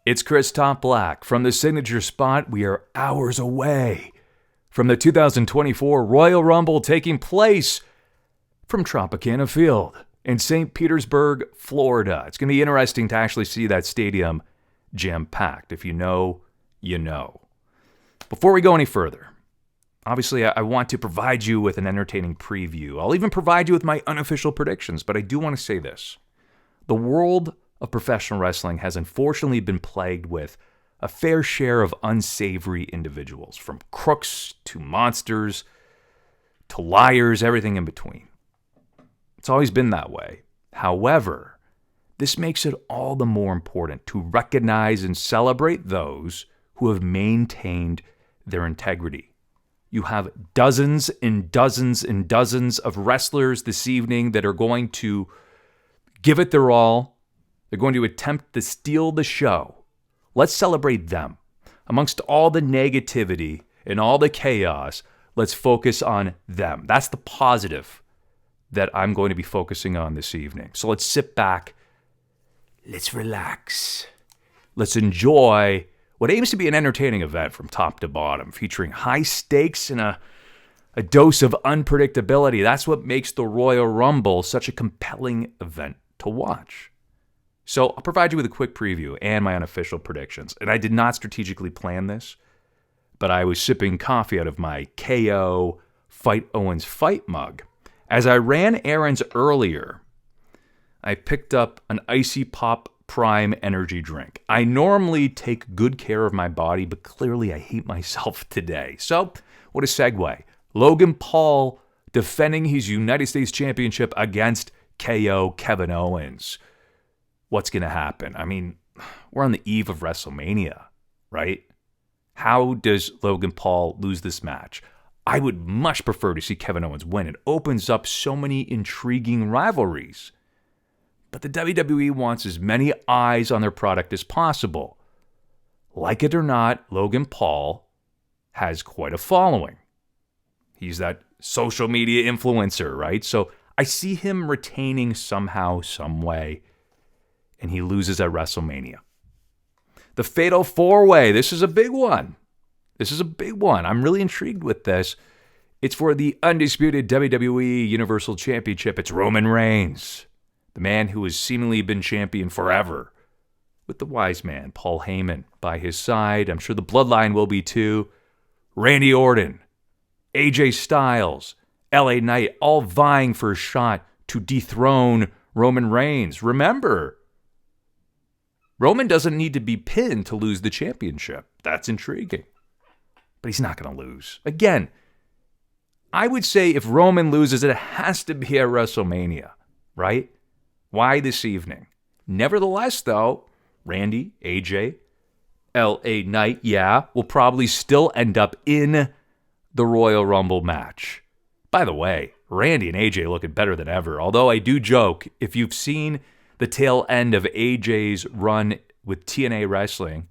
It's Chris Top Black. From the signature spot, we are hours away from the 2024 Royal Rumble taking place from Tropicana Field in St. Petersburg, Florida. It's going to be interesting to actually see that stadium jam-packed. If you know, you know. Before we go any further, obviously I want to provide you with an entertaining preview. I'll even provide you with my unofficial predictions, but I do want to say this. The world of professional wrestling has unfortunately been plagued with a fair share of unsavory individuals, from crooks to monsters to liars, everything in between. It's always been that way. However, this makes it all the more important to recognize and celebrate those who have maintained their integrity. You have dozens and dozens and dozens of wrestlers this evening that are going to give it their all. They're going to attempt to steal the show. Let's celebrate them. Amongst all the negativity and all the chaos, let's focus on them. That's the positive that I'm going to be focusing on this evening. So let's sit back. Let's relax. Let's enjoy what aims to be an entertaining event from top to bottom, featuring high stakes and a dose of unpredictability. That's what makes the Royal Rumble such a compelling event to watch. So I'll provide you with a quick preview and my unofficial predictions. And I did not strategically plan this, but I was sipping coffee out of my KO Fight Owens Fight mug. As I ran errands earlier, I picked up an Icy Pop Prime energy drink. I normally take good care of my body, but clearly I hate myself today. So what a segue. Logan Paul defending his United States Championship against KO Kevin Owens. What's going to happen? I mean, we're on the eve of WrestleMania, right? How does Logan Paul lose this match? I would much prefer to see Kevin Owens win. It opens up so many intriguing rivalries. But the WWE wants as many eyes on their product as possible. Like it or not, Logan Paul has quite a following. He's that social media influencer, right? So I see him retaining somehow, some way, and he loses at WrestleMania. The Fatal 4-Way, this is a big one. I'm really intrigued with this. It's for the undisputed WWE Universal Championship. It's Roman Reigns, the man who has seemingly been champion forever, with the wise man, Paul Heyman, by his side. I'm sure the Bloodline will be too. Randy Orton, AJ Styles, LA Knight, all vying for a shot to dethrone Roman Reigns. Remember, Roman doesn't need to be pinned to lose the championship. That's intriguing. But he's not going to lose. Again, I would say if Roman loses, it has to be at WrestleMania, right? Why this evening? Nevertheless, though, Randy, AJ, LA Knight, will probably still end up in the Royal Rumble match. By the way, Randy and AJ looking better than ever. Although I do joke, if you've seen the tail end of AJ's run with TNA Wrestling,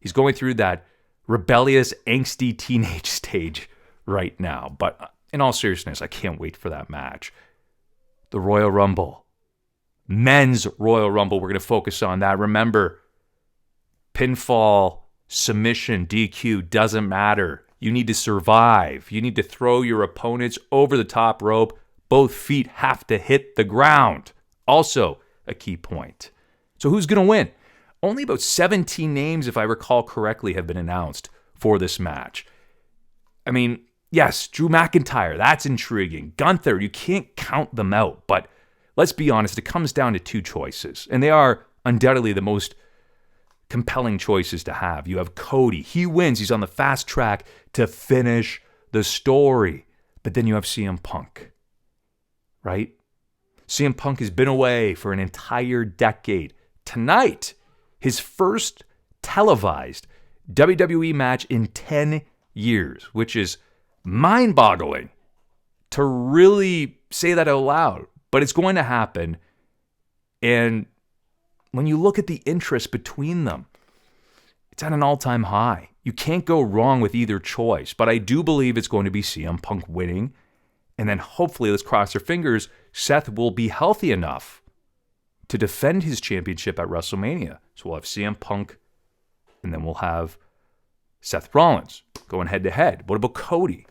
he's going through that rebellious, angsty teenage stage right now. But in all seriousness, I can't wait for that match. The Royal Rumble. Men's Royal Rumble. We're going to focus on that. Remember, pinfall, submission, DQ, doesn't matter. You need to survive. You need to throw your opponents over the top rope. Both feet have to hit the ground. Also, a key point. So who's going to win? Only about 17 names, if I recall correctly, have been announced for this match. I mean, yes, Drew McIntyre, that's intriguing. Gunther, you can't count them out. But let's be honest, it comes down to two choices. And they are undoubtedly the most compelling choices to have. You have Cody. He wins. He's on the fast track to finish the story. But then you have CM Punk, right? CM Punk has been away for an entire decade. Tonight, his first televised WWE match in 10 years, which is mind-boggling to really say that out loud. But it's going to happen. And when you look at the interest between them, it's at an all-time high. You can't go wrong with either choice. But I do believe it's going to be CM Punk winning. And then hopefully, let's cross our fingers, Seth will be healthy enough to defend his championship at WrestleMania. So we'll have CM Punk And then we'll have Seth Rollins going head-to-head. What about Cody?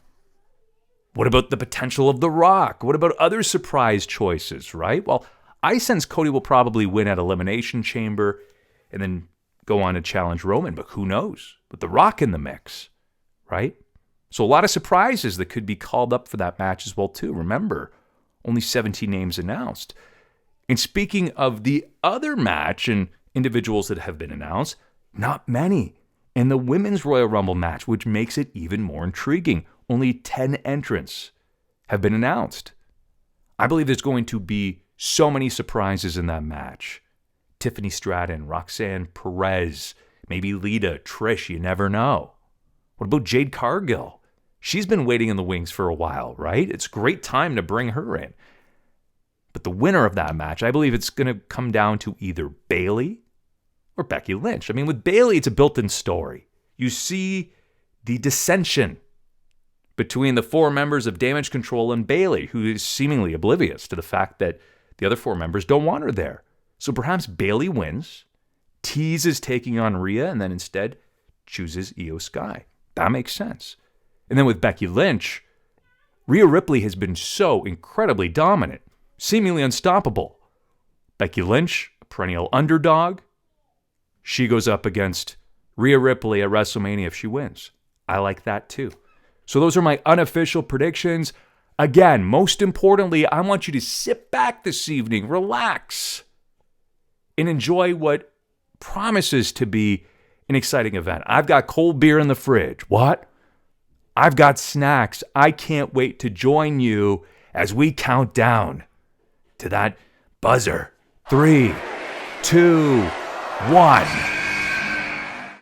What about the potential of The Rock? What about other surprise choices, right? Well, I sense Cody will probably win at Elimination Chamber and then go on to challenge Roman, but who knows? With The Rock in the mix, right? So a lot of surprises that could be called up for that match as well, too. Remember, only 17 names announced. And speaking of the other match and individuals that have been announced, not many. In the Women's Royal Rumble match, which makes it even more intriguing, only 10 entrants have been announced. I believe there's going to be so many surprises in that match. Tiffany Stratton, Roxanne Perez, maybe Lita, Trish, you never know. What about Jade Cargill? She's been waiting in the wings for a while, right? It's a great time to bring her in. But the winner of that match, I believe it's going to come down to either Bayley or Becky Lynch. I mean, with Bayley, it's a built-in story. You see the dissension between the 4 members of Damage Control and Bayley, who is seemingly oblivious to the fact that the other 4 members don't want her there. So perhaps Bayley wins, teases taking on Rhea, and then instead chooses Io Sky. That makes sense. And then with Becky Lynch, Rhea Ripley has been so incredibly dominant, seemingly unstoppable. Becky Lynch, a perennial underdog, she goes up against Rhea Ripley at WrestleMania if she wins. I like that too. So those are my unofficial predictions. Again, most importantly, I want you to sit back this evening, relax, and enjoy what promises to be an exciting event. I've got cold beer in the fridge. What? I've got snacks. I can't wait to join you as we count down to that buzzer. 3, 2, 1.